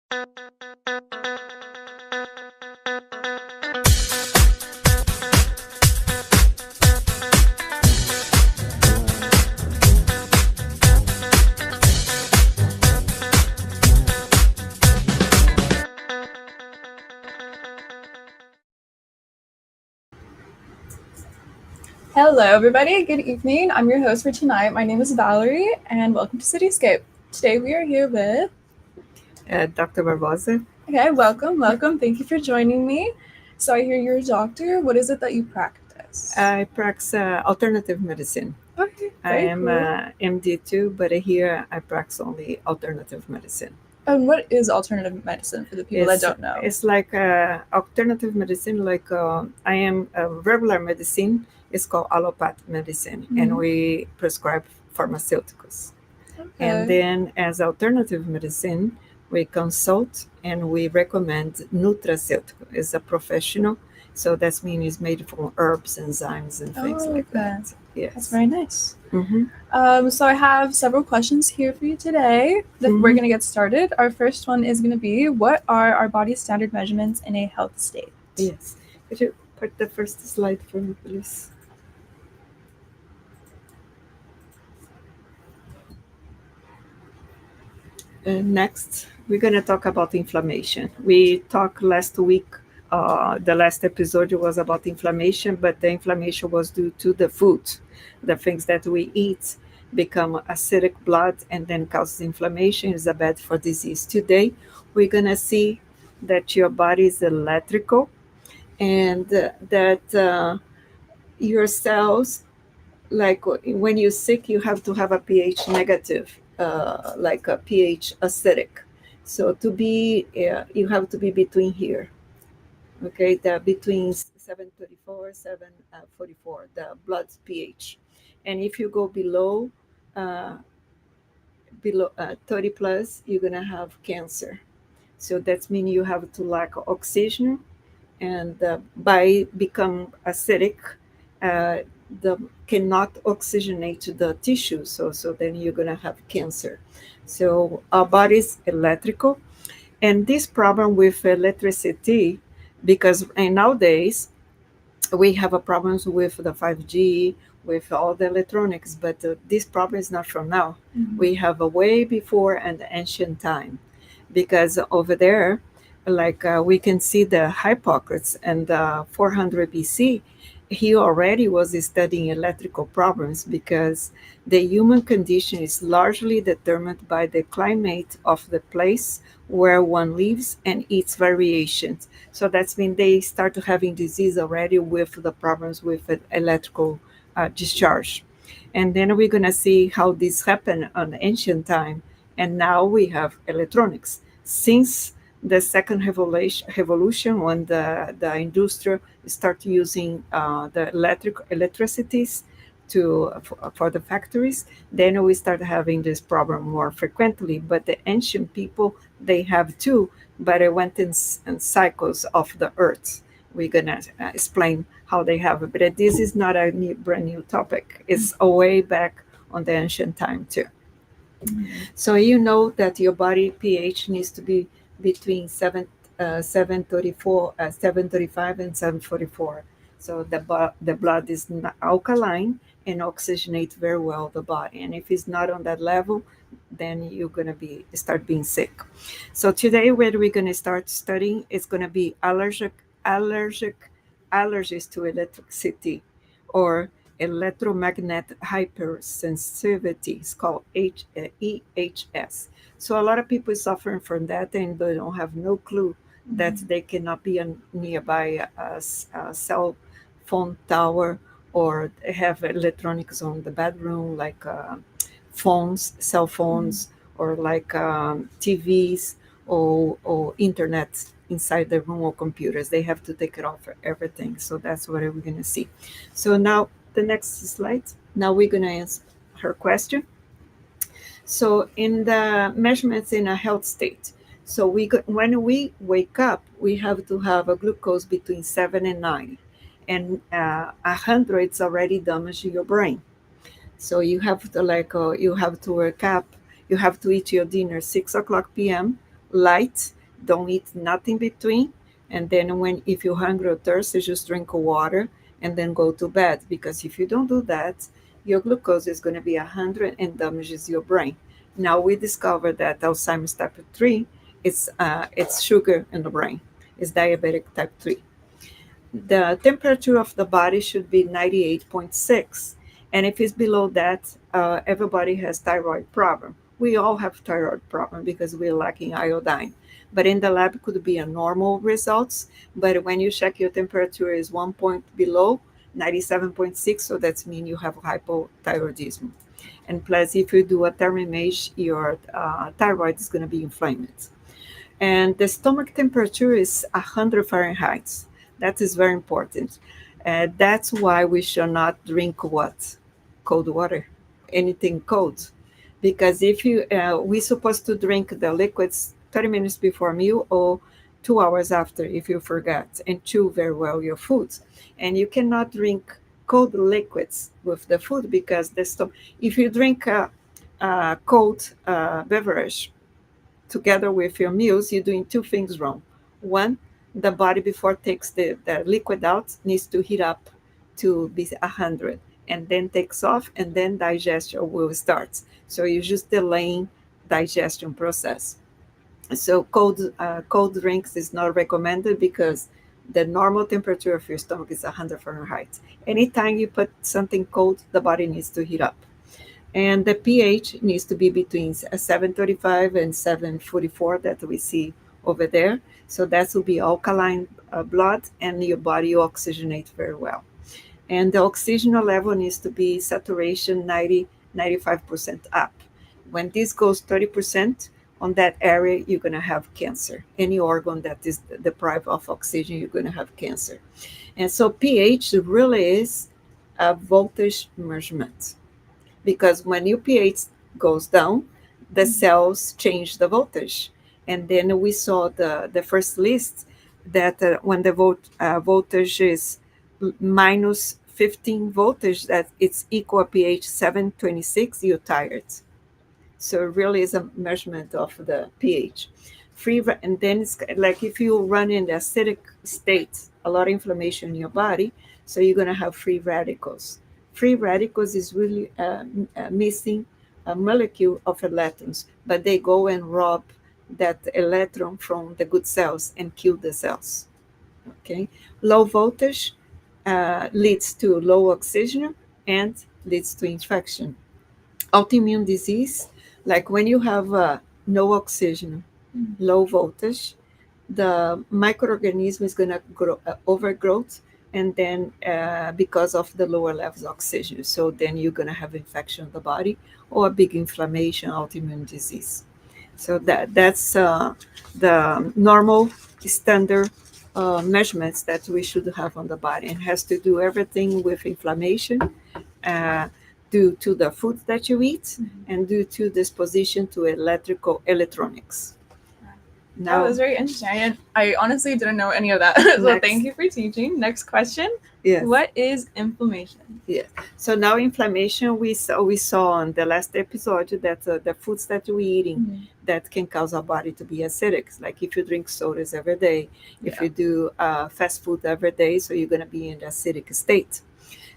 Hello, everybody. Good evening. I'm your host for tonight. My name is Valerie, and welcome to Cityscape. Today we are here with Dr. Barbosa. Okay, welcome. Thank you for joining me. So I hear you're a doctor. What is it that you practice? I practice alternative medicine. Okay, I very am cool. MD too, but here I practice only alternative medicine. And what is alternative medicine for the people that don't know? It's like alternative medicine, like I am regular medicine. It's called allopathic medicine, and we prescribe pharmaceuticals. And then as alternative medicine, we consult and we recommend nutraceutical. It's a professional, so that means it's made from herbs, enzymes, and things like that. Yes. That's very nice. So I have several questions here for you today. We're going to get started. Our first one is going to be, what are our body's standard measurements in a health state? Yes. Could you put the first slide for me, please? Next, we're going to talk about inflammation. We talked last week, the last episode was about inflammation, but the inflammation was due to the food. The things that we eat become acidic blood and then causes inflammation, is bad for disease. Today, we're going to see that your body is electrical and that your cells, like when you're sick, you have to have a pH negative, like a pH acidic. So to be, you have to be between here. Okay, between 734, 744, the blood pH. And if you go below 30 plus, you're gonna have cancer. So that means you have to lack oxygen, and by become acidic, the cannot oxygenate the tissue, so then you're going to have cancer. So our body is electrical, and this problem with electricity, because nowadays we have a problems with the 5G, with all the electronics, but this problem is not from now. We have a way before and ancient time, because over there, like we can see the Hippocrates and 400 BC, he already was studying electrical problems, because the human condition is largely determined by the climate of the place where one lives and its variations. So that's when they start having disease already with the problems with electrical discharge. And then we're going to see how this happened on ancient time. And now we have electronics. Since the second revolution, when the industry start using the electricities for the factories, then we start having this problem more frequently. But the ancient people, they have too, but it went in cycles of the earth. We're gonna explain how they have it, but this is not a brand new topic. It's a way back on the ancient time too. So you know that your body pH needs to be between 734, 735 and 744. So the blood is alkaline and oxygenate very well the body. And if it's not on that level, then you're going to start being sick. So today, where we're going to start studying is going to be allergies to electricity, or electromagnetic hypersensitivity. It's called EHS. So a lot of people suffering from that, and they don't have no clue that they cannot be nearby a cell phone tower, or have electronics on the bedroom, like phones, cell phones, or like TVs or internet inside the room, or computers. They have to take it off for everything. So that's what we're going to see. So now the next slide. Now we're going to answer her question. So in the measurements in a health state, so when we wake up, we have to have a glucose between 7 and 9, and 100 is already damaging your brain. So you have to you have to wake up. You have to eat your dinner 6 o'clock p.m. light, Don't eat nothing between. And then when if you're hungry or thirsty, just drink water and then go to bed. Because if you don't do that, your glucose is going to be 100 and damages your brain. Now we discovered that Alzheimer's type 3 it's sugar in the brain. It's diabetic type 3. The temperature of the body should be 98.6, and if it's below that, everybody has thyroid problem. We all have thyroid problem because we're lacking iodine, but in the lab it could be a normal results. But when you check your temperature is 1 point below 97.6, so that's mean you have hypothyroidism. And plus, if you do a thermimage, your thyroid is going to be inflamed. And the stomach temperature is 100 Fahrenheit. That is very important. That's why we should not drink what? Cold water, anything cold. Because if you, we're supposed to drink the liquids 30 minutes before meal or 2 hours after if you forget, and chew very well your foods. And you cannot drink cold liquids with the food because the stomach, if you drink a cold beverage together with your meals, you're doing two things wrong. One, the body before it takes the liquid out needs to heat up to be 100 and then takes off and then digestion will start. So you're just delaying digestion process. So cold drinks is not recommended because the normal temperature of your stomach is 100 Fahrenheit. Anytime you put something cold, the body needs to heat up, and the pH needs to be between 735 and 744 that we see over there. So that will be alkaline blood, and your body oxygenate very well. And the oxygen level needs to be saturation 95% up. When this goes 30% on that area, you're going to have cancer. Any organ that is deprived of oxygen, you're going to have cancer. And so pH really is a voltage measurement, because when your pH goes down, the cells change the voltage. And then we saw the first list that when the voltage is minus 15 voltage, that it's equal pH 726, you're tired. So it really is a measurement of the pH. And then it's like if you run in the acidic state, a lot of inflammation in your body, so you're going to have free radicals. Free radicals is really missing a molecule of electrons, but they go and rob that electron from the good cells and kill the cells. Okay, low voltage leads to low oxygen and leads to infection. Autoimmune disease, like when you have no oxygen, low voltage, the microorganism is going to grow overgrowth, and then because of the lower levels of oxygen, so then you're going to have infection of the body or a big inflammation, autoimmune disease. So that's the normal standard measurements that we should have on the body, and has to do everything with inflammation, uh, due to the food that you eat, and due to disposition to electrical electronics. That was very interesting. I honestly didn't know any of that. So thank you for teaching. Next question. Yes. What is inflammation? Yeah. So now inflammation, we saw on the last episode that the foods that we're eating that can cause our body to be acidic. Like if you drink sodas every day, if you do fast food every day, so you're going to be in the acidic state.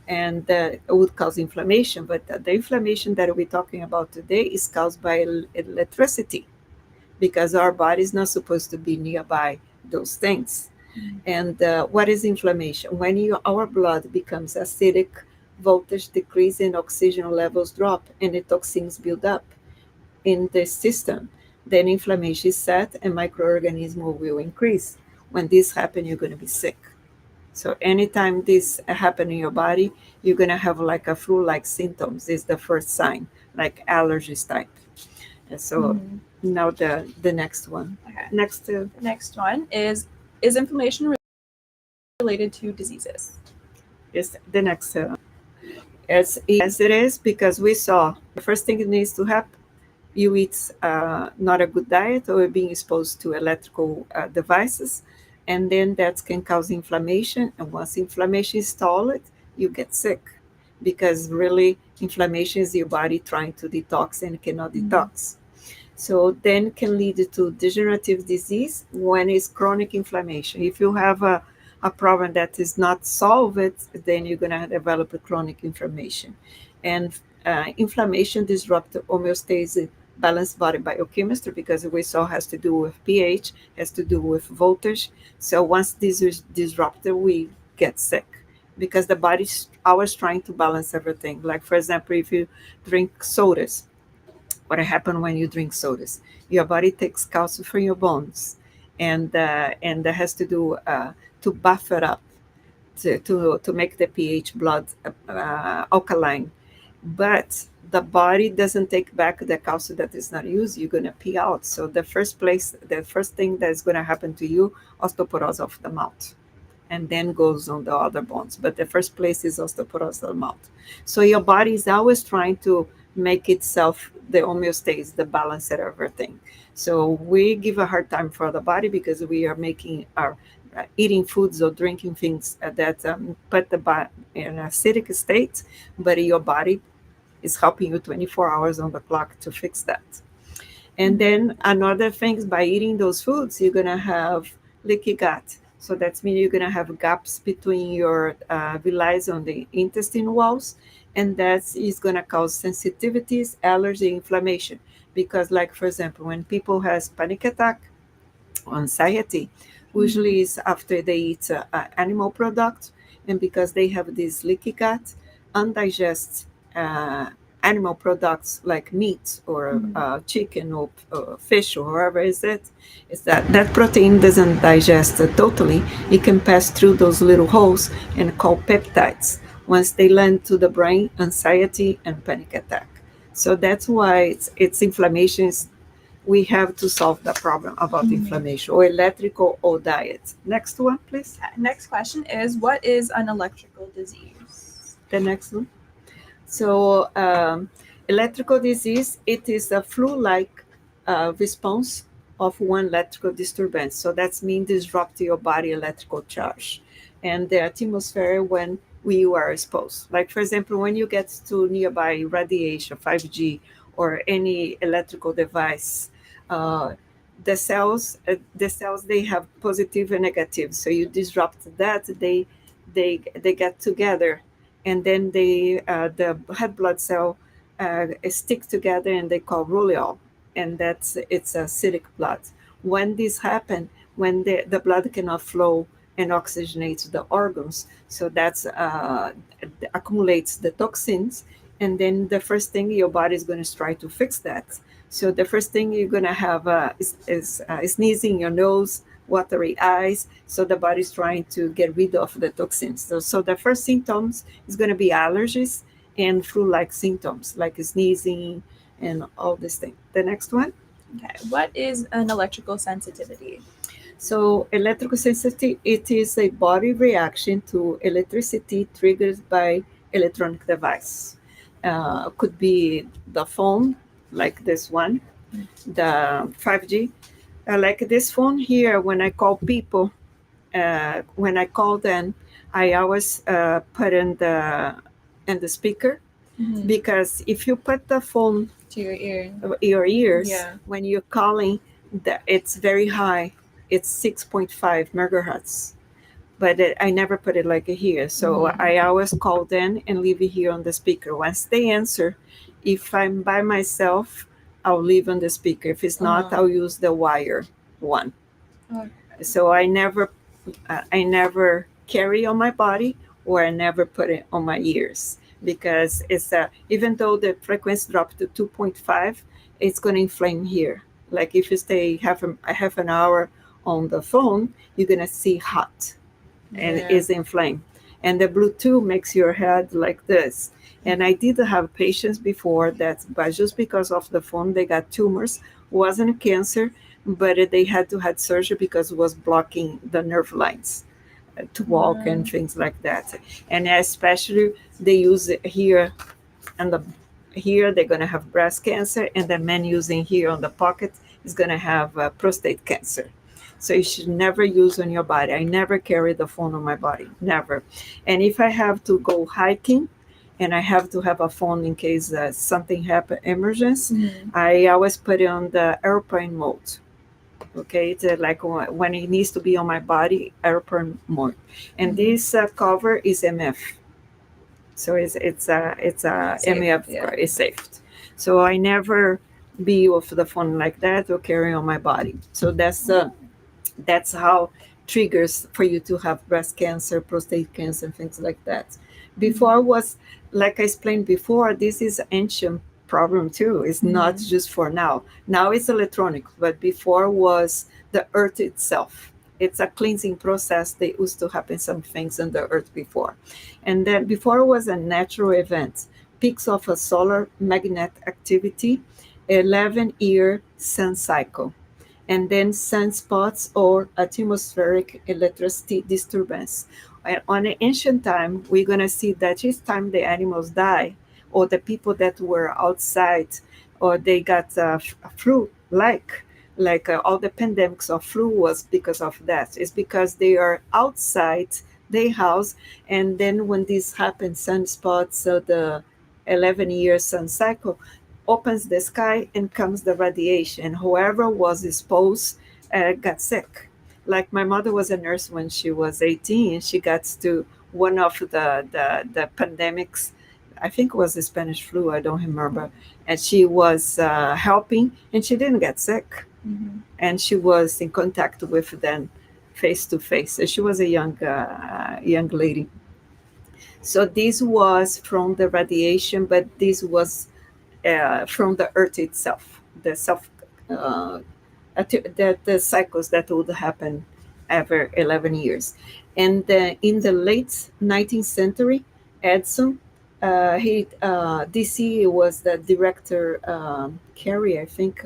And it would cause inflammation. But the inflammation that we're talking about today is caused by electricity, because our body is not supposed to be nearby those things. And what is inflammation? When our blood becomes acidic, voltage decrease and oxygen levels drop, and the toxins build up in the system, then inflammation is set and microorganisms will increase. When this happens, you're going to be sick. So anytime this happens in your body, you're going to have like a flu-like symptoms. This is the first sign, like allergies type. And so now the next one. Okay. The next one is inflammation related to diseases? Is the next as it is, because we saw the first thing that needs to happen, you eat not a good diet or being exposed to electrical devices, and then that can cause inflammation, and once inflammation is stalled, you get sick, because really inflammation is your body trying to detox and cannot detox. So then can lead to degenerative disease when it's chronic inflammation. If you have a problem that is not solved, then you're going to develop a chronic inflammation. And inflammation disrupts homeostasis, balanced body biochemistry, because we saw has to do with pH, has to do with voltage. So once this is disrupted, we get sick because the body's always trying to balance everything. Like, for example, if you drink sodas, what happens when you drink sodas? Your body takes calcium from your bones, and that has to do to buffer up to make the pH blood alkaline. But the body doesn't take back the calcium that is not used. You're gonna pee out. So the first thing that's gonna happen to you, osteoporosis of the mouth, and then goes on the other bones. But the first place is osteoporosis of the mouth. So your body is always trying to make itself the homeostasis, the balance and everything. So we give a hard time for the body because we are making our eating foods or drinking things that put the body in an acidic state, but your body is helping you 24 hours on the clock to fix that. And then another things, by eating those foods, you're gonna have leaky gut. So that means you're gonna have gaps between your villi on the intestine walls, and that is gonna cause sensitivities, allergy, inflammation. Because, like for example, when people has panic attack, anxiety, usually is after they eat animal products, and because they have this leaky gut, undigested uh, animal products like meat or chicken or fish or whatever is that protein doesn't digest totally. It can pass through those little holes and called peptides. Once they land to the brain, anxiety and panic attack. So that's why it's inflammation is we have to solve the problem about inflammation or electrical or diet. Next one, please. Okay, next question is, what is an electrical disease? The next one. So, electrical disease, it is a flu-like response of one electrical disturbance. So that's mean disrupt your body electrical charge and the atmosphere when we are exposed. Like for example, when you get to nearby radiation, 5G, or any electrical device, uh, the cells they have positive and negative. So you disrupt that, they get together, and then the red blood cell stick together and they call raleol, and it's acidic blood. When this happen, when the blood cannot flow and oxygenate the organs, so that's accumulates the toxins, and then the first thing your body is going to try to fix that. So the first thing you're going to have is sneezing your nose, watery eyes. So the body's trying to get rid of the toxins. So the first symptoms is going to be allergies and flu-like symptoms like sneezing and all this thing. The next one. Okay, what is an electrical sensitivity? So electrical sensitivity, it is a body reaction to electricity triggered by electronic device. Could be the phone, like this one, the 5G. Like this phone here, when I call people, when I call them, I always put in the speaker, because if you put the phone To your ear. your ears, Yeah. when you're calling, it's very high. It's 6.5 megahertz, but I never put it like here. So I always call them and leave it here on the speaker. Once they answer, if I'm by myself, I'll leave on the speaker. If it's not, I'll use the wire one. Okay. So I never carry on my body, or I never put it on my ears, because it's even though the frequency dropped to 2.5, it's going to inflame here. Like if you stay half an hour on the phone, you're going to see hot, and Yeah. is inflamed. And the Bluetooth makes your head like this. And I did have patients before that, but just because of the phone, they got tumors. Wasn't a cancer, but they had to have surgery because it was blocking the nerve lines to walk and things like that. And especially they use it here, and here they're going to have breast cancer, and the man using here on the pocket is going to have prostate cancer. So you should never use on your body. I never carry the phone on my body, never. And if I have to go hiking and I have to have a phone in case something happen, emergency. Mm-hmm. I always put it on the airplane mode. Okay, it's like when it needs to be on my body, airplane mode. And Mm-hmm. this cover is MF, so it's a Safe. MF Yeah. is safe. So I never be with the phone like that or carry on my body. So that's how triggers for you to have breast cancer, prostate cancer, things like that. Before was, like I explained before, this is ancient problem too. It's not Mm-hmm. just for now. Now it's electronic, but before was the earth itself. It's a cleansing process. They used to happen some things on the earth before. And then before was a natural event, peaks of a solar magnetic activity, 11-year sun cycle, and then sunspots or atmospheric electricity disturbance. And on the ancient time, we're going to see that each time the animals die, or the people that were outside, or they got flu, like all the pandemics of flu was because of that. It's because they are outside their house, and then when this happens, sunspots, so the 11-year sun cycle, opens the sky and comes the radiation. Whoever was exposed got sick. Like my mother was a nurse when she was 18. She got to one of the pandemics. I think it was the Spanish flu. I don't remember. And she was helping, and she didn't get sick. Mm-hmm. And she was in contact with them face to face. So she was a young lady. So this was from the radiation, but this was from the earth itself, the self, the cycles that would happen every 11 years. And in the late 19th century, Edison, DC was the director, Carey, I think,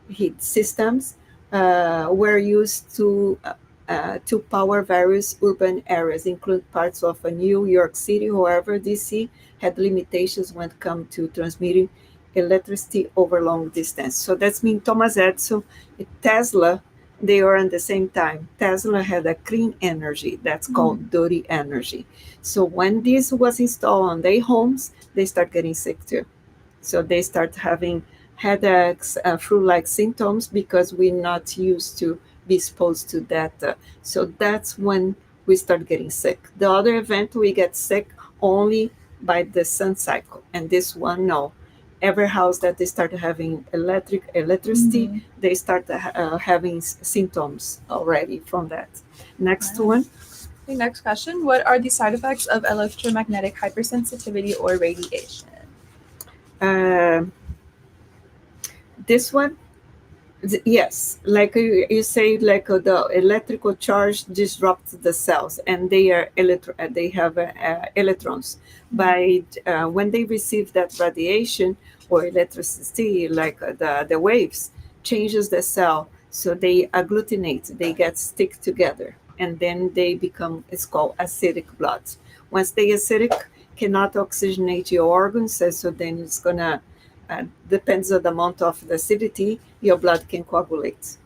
he systems were used to power various urban areas, include parts of New York City. However, DC had limitations when it come to transmitting electricity over long distance. So that's mean Thomas Edison, Tesla, they are at the same time. Tesla had a clean energy that's called dirty energy. So when this was installed on their homes, they start getting sick too. So they start having headaches, flu-like symptoms because we're not used to be exposed to that. So that's when we start getting sick. The other event we get sick only by the sun cycle, and this one no. Every house that they start having electricity, Mm-hmm. they start having symptoms already from that. Next Wow. one. Okay, next question. What are the side effects of electromagnetic hypersensitivity or radiation? Uh, this one. Yes, like you say, like the electrical charge disrupts the cells, and they have electrons. By when they receive that radiation or electricity, like the waves, changes the cell, so they agglutinate, they get stick together, and then they become. It's called acidic blood. Once they acidic, cannot oxygenate your organs, so then it's gonna depends on the amount of the acidity, your blood can coagulate.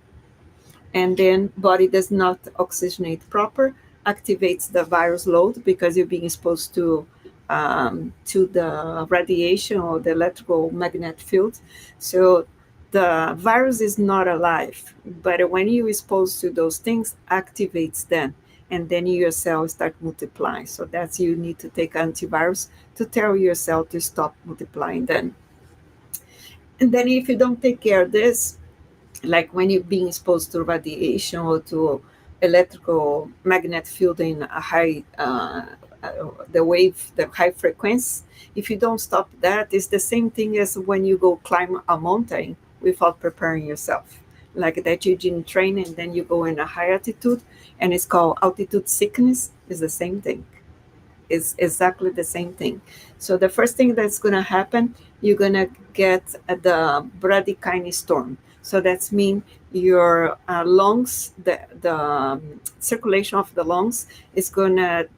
And then body does not oxygenate proper, activates the virus load because you're being exposed to the radiation or the electrical magnetic field. So the virus is not alive, but when you're exposed to those things, activates them. And then your cells start multiplying. So that's you need to take antivirus to tell your cell to stop multiplying then. And then if you don't take care of this, like when you're being exposed to radiation or to electrical magnetic field in a high, the wave, the high frequency, if you don't stop that, it's the same thing as when you go climb a mountain without preparing yourself. Like that you didn't train and then you go in a high altitude, and it's called altitude sickness, is the same thing, is exactly the same thing. So the first thing that's going to happen, you're going to get the bradykinin storm. So that's mean your lungs, the circulation of the lungs is going to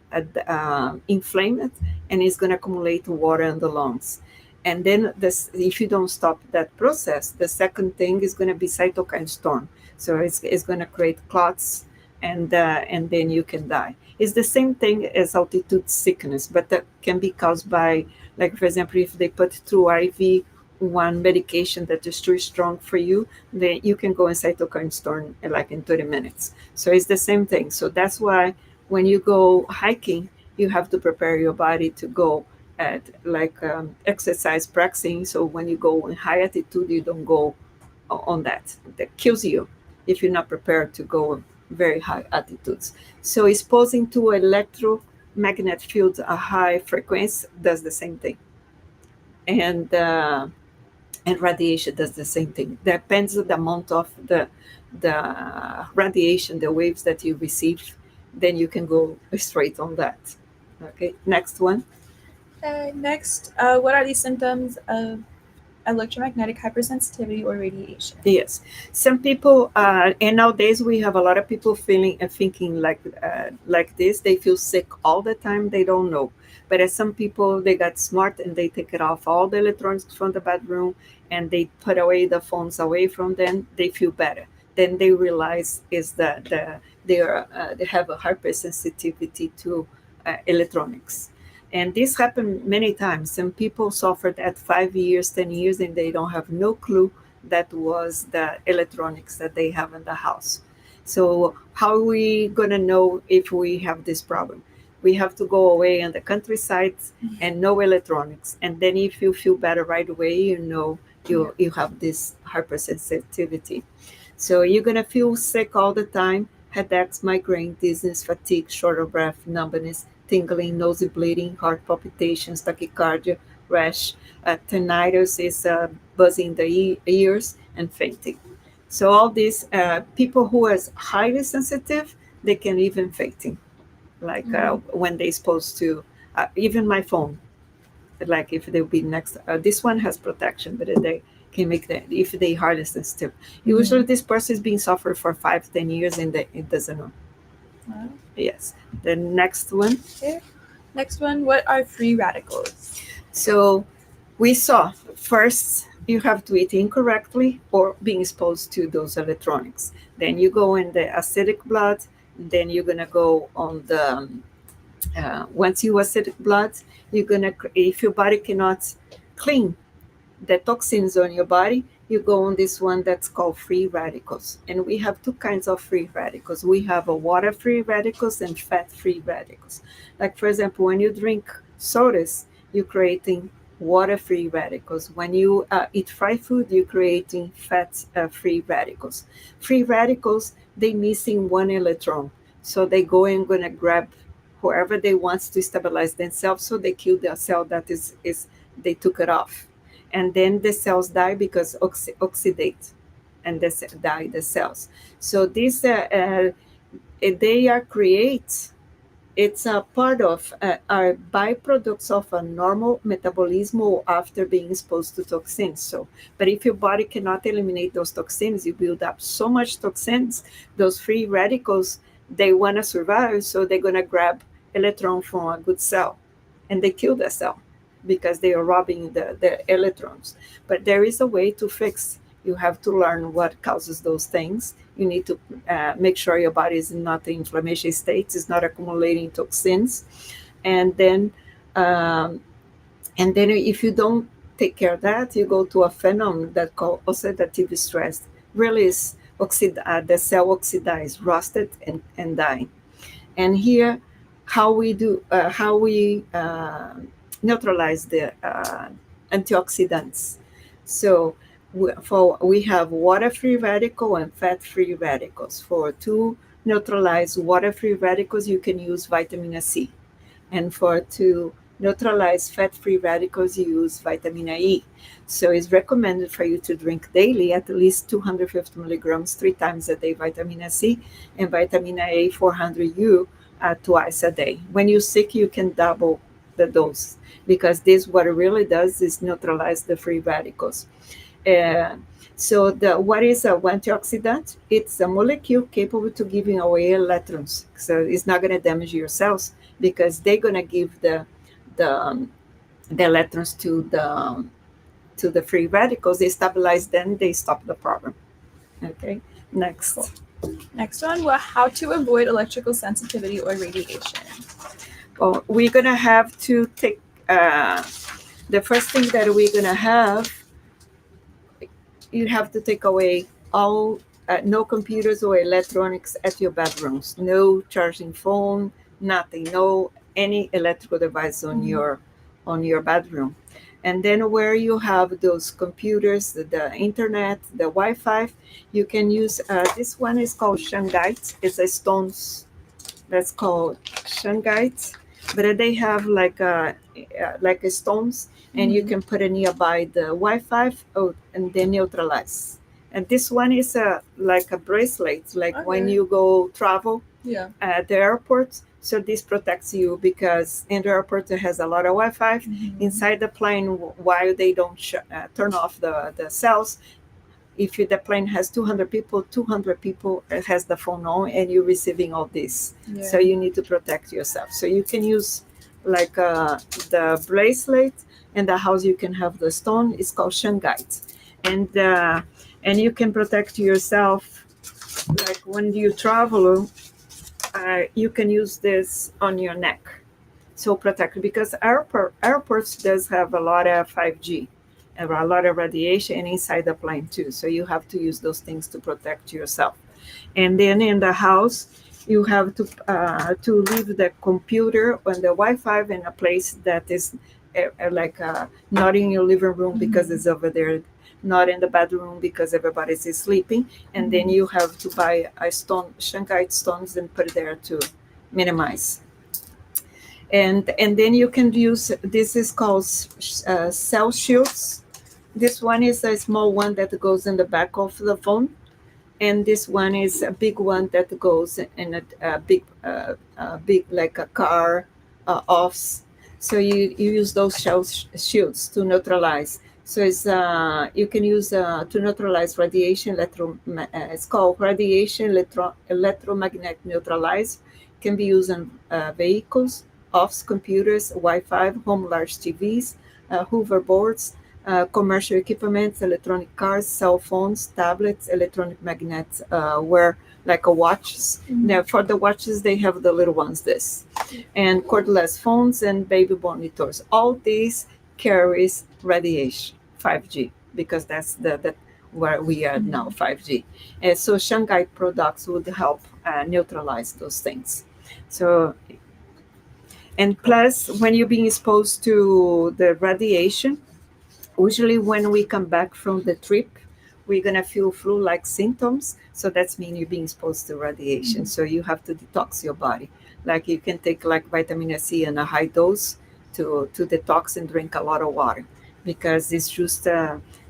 inflame it, and it's going to accumulate water in the lungs. And then this, if you don't stop that process, the second thing is going to be cytokine storm. So it's going to create clots, and then you can die. It's the same thing as altitude sickness, but that can be caused by Like, for example, if they put through IV one medication that is too strong for you, then you can go in cytokine storm like in 30 minutes. So it's the same thing. So that's why when you go hiking, you have to prepare your body to go at like exercise practicing. So when you go in high altitude, you don't go on that. That kills you if you're not prepared to go very high altitudes. So exposing to electromagnetic fields a high frequency does the same thing, and radiation does the same thing. Depends on the amount of the radiation, the waves that you receive, then you can go straight on that. Okay, next one. Next, what are the symptoms of electromagnetic hypersensitivity or radiation? Yes, some people, and nowadays we have a lot of people feeling and thinking like this. They feel sick all the time. They don't know, but as some people, they got smart and they take it off all the electronics from the bedroom and they put away the phones away from them. They feel better. Then they realize is that they have a hypersensitivity to electronics. And this happened many times. Some people suffered at 5 years, 10 years, and they don't have no clue that was the electronics that they have in the house. So how are we going to know if we have this problem? We have to go away in the countryside and no electronics. And then if you feel better right away, you know you have this hypersensitivity. So you're going to feel sick all the time, headaches, migraine, dizziness, fatigue, short of breath, numbness, tingling, nosy bleeding, heart palpitations, tachycardia, rash. Tinnitus is buzzing the ears, and fainting. So all these people who are highly sensitive, they can even fainting, like when they're supposed to. Even my phone, like if they'll be next. This one has protection, but they can make that if they highly sensitive. Usually, this person is being suffered for 5-10 years, and it doesn't know. Wow. Yes. The next one. Okay. Next one, what are free radicals? So we saw first you have to eat incorrectly or being exposed to those electronics. Then you go in the acidic blood. Then you're gonna go on the once you acidic blood, you're gonna if your body cannot clean the toxins on your body, you go on this one that's called free radicals. And we have two kinds of free radicals. We have a water-free radicals and fat-free radicals. Like for example, when you drink sodas, you're creating water-free radicals. When you eat fried food, you're creating fat-free radicals. Free radicals, they missing one electron. So they go and gonna grab whoever they want to stabilize themselves, so they kill the cell that is they took it off, and then the cells die because oxidate, and die the cells. So these they are it's a part of are byproducts of a normal metabolism after being exposed to toxins. So, but if your body cannot eliminate those toxins, you build up so much toxins, those free radicals, they want to survive, so they're going to grab electron from a good cell, and they kill the cell because they are robbing the electrons. But there is a way to fix. You have to learn what causes those things. You need to make sure your body is not in inflammation state, is not accumulating toxins, and then if you don't take care of that, you go to a phenomenon that called oxidative stress. Really, is the cell oxidized, rusted, and dying. And here, how we neutralize the antioxidants. So we have water-free radical and fat-free radicals. To neutralize water-free radicals, you can use vitamin C. And to neutralize fat-free radicals, you use vitamin E. So it's recommended for you to drink daily at least 250 milligrams 3 times a day vitamin C, and vitamin A 400 U twice a day. When you're sick, you can double the dose, because this what it really does is neutralize the free radicals. So what is a antioxidant? It's a molecule capable to giving away electrons. So it's not going to damage your cells, because they're going to give the electrons to the free radicals. They stabilize them. They stop the problem. Okay. Next. Cool. Next one, well, how to avoid electrical sensitivity or radiation. Well, we're gonna have to take The first thing that we're going to have, you have to take away all no computers or electronics at your bedrooms, no charging phone, nothing, no any electrical device on your bedroom. And then where you have those computers, the internet, the Wi-Fi, you can use this one is called shungite. It's a stones that's called shungite, but they have like a stones, and you can put it nearby the Wi-Fi, and then neutralize. And this one is like a bracelet, like when Okay. you go travel Yeah. at the airport. So this protects you because in the airport it has a lot of Wi-Fi. Inside the plane, while they don't turn off the cells, if the plane has 200 people, 200 people has the phone on, and you're receiving all this. Yeah. So you need to protect yourself. So you can use like the bracelet, and the house you can have the stone. It's called shungite, and you can protect yourself. Like when you travel, you can use this on your neck, so protect, because airports does have a lot of 5G, and a lot of radiation inside the plane too. So you have to use those things to protect yourself. And then in the house, you have to leave the computer and the Wi-Fi in a place that is not in your living room because it's over there, not in the bedroom because everybody's sleeping. And then you have to buy a stone, shungite stones, and put it there to minimize. And then you can use, this is called cell shields. This one is a small one that goes in the back of the phone, and this one is a big one that goes in a big like a car offs. So you use those shields to neutralize. So you can use to neutralize radiation. It's called radiation electromagnetic neutralize. Can be used on vehicles, offs, computers, Wi-Fi, home large TVs, hoverboards, commercial equipment, electronic cars, cell phones, tablets, electronic magnets, where like a watches. Now for the watches, they have the little ones, this, and cordless phones and baby monitors. All these carries radiation, 5G, because that's the where we are now, 5G. And so shungite products would help neutralize those things. So, and plus, when you're being exposed to the radiation, usually when we come back from the trip, we're gonna feel flu-like symptoms. So that's mean you're being exposed to radiation. So you have to detox your body. Like you can take like vitamin C in a high dose to detox, and drink a lot of water, because it's just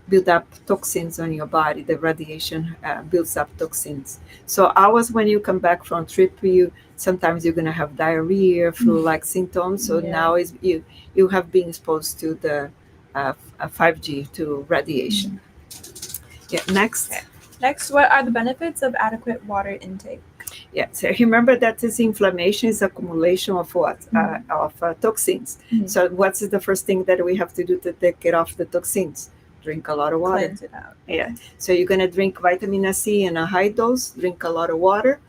build up toxins on your body. The radiation builds up toxins. So hours when you come back from trip, you sometimes you're gonna have diarrhea, flu-like symptoms. So now is you have been exposed to the 5G, to radiation. Yeah, next. Okay. Next, what are the benefits of adequate water intake? Yeah, so remember that this inflammation is accumulation of what? Of toxins. So what's the first thing that we have to do to take it off the toxins? Drink a lot of water. Cleanse it out. Yeah, so you're going to drink vitamin C in a high dose, drink a lot of water,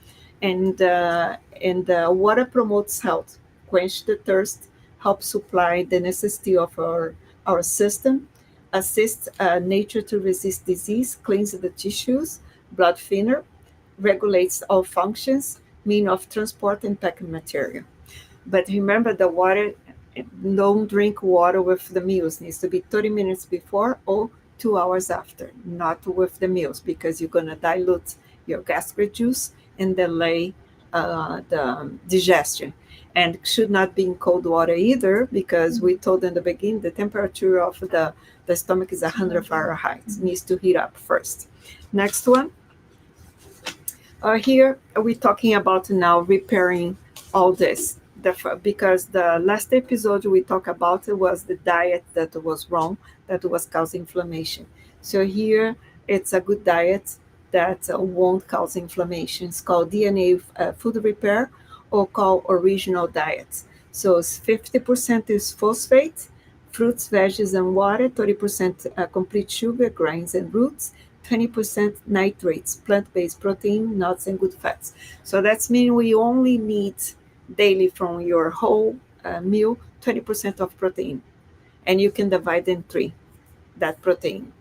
and water promotes health, quench the thirst, help supply the necessity of our system, assist nature to resist disease, cleanse the tissues, blood thinner, regulates all functions, mean of transport and packing material. But remember, the water, don't drink water with the meals. It needs to be 30 minutes before or 2 hours after, not with the meals, because you're going to dilute your gastric juice and delay the digestion. And should not be in cold water either, because we told in the beginning the temperature of the stomach is 100 Fahrenheit. It needs to heat up first. Next one. Here we're talking about now repairing all this, because the last episode we talked about was the diet that was wrong, that was causing inflammation. So here it's a good diet that won't cause inflammation. It's called DNA food repair, or called original diets. So 50% is phosphate, fruits, veggies, and water, 30% complete sugar, grains, and roots, 20% nitrates, plant-based protein, nuts, and good fats. So that's mean we only need daily from your whole meal 20% of protein, and you can divide in three that protein.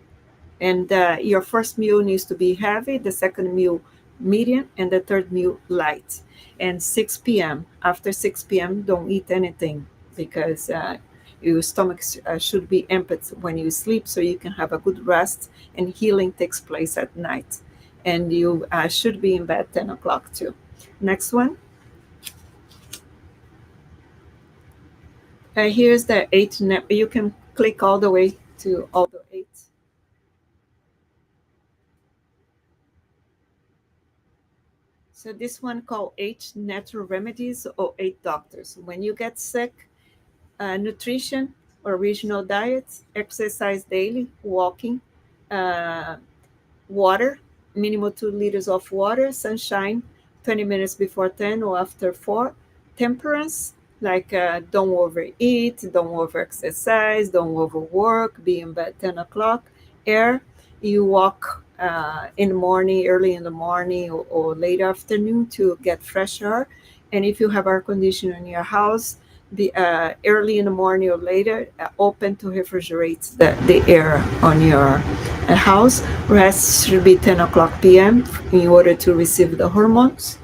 And your first meal needs to be heavy, the second meal medium, and the third meal light. And 6 p.m. After 6 p.m., don't eat anything because your stomach should be empty when you sleep, so you can have a good rest. And healing takes place at night. And you should be in bed 10 o'clock too. Next one. Here's the eight. You can click all the way to all the eight. So this one called eight natural remedies or eight doctors. When you get sick, nutrition, original diet, exercise daily, walking, uh, water, minimum 2 liters of water, sunshine, 20 minutes before 10 or after 4, temperance, like don't overeat, don't over exercise, don't overwork, be in bed 10 o'clock, air, you walk in the morning, early in the morning or late afternoon to get fresh air. And if you have air conditioning in your house, the early in the morning or later, open to refrigerate the air on your house. Rest should be 10 o'clock p.m. in order to receive the hormones,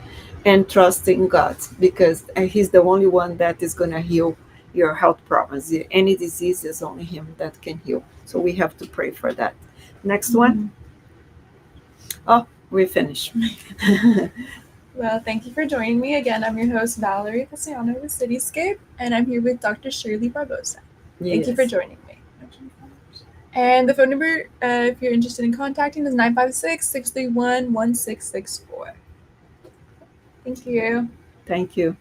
and trust in God because He's the only one that is going to heal your health problems. Any disease is only Him that can heal. So we have to pray for that. Next one. Mhm. Oh, we finished. Well, thank you for joining me. Again, I'm your host, Valerie Castellano with Cityscape, and I'm here with Dr. Shirley Barbosa. Thank you for Yes. joining me. And the phone number, if you're interested in contacting, is 956-631-1664. Thank you. Thank you.